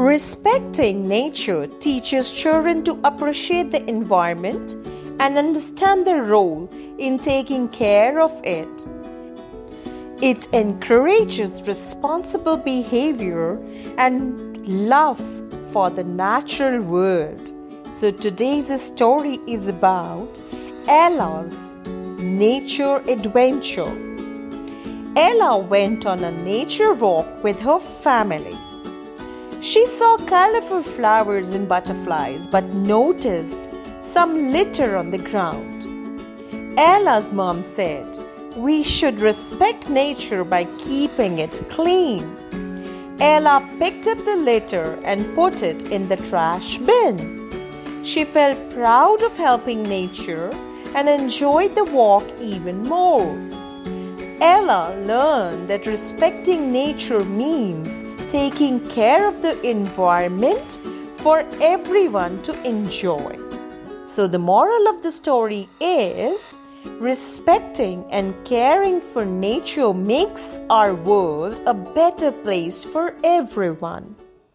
Respecting nature teaches children to appreciate the environment and understand their role in taking care of it. It encourages responsible behavior and love for the natural world. So today's story is about Ella's nature adventure. Ella went on a nature walk with her family. She saw colorful flowers and butterflies but noticed some litter on the ground. Ella's mom said, "We should respect nature by keeping it clean." Ella picked up the litter and put it in the trash bin. She felt proud of helping nature and enjoyed the walk even more. Ella learned that respecting nature means taking care of the environment for everyone to enjoy. So the moral of the story is, respecting and caring for nature makes our world a better place for everyone.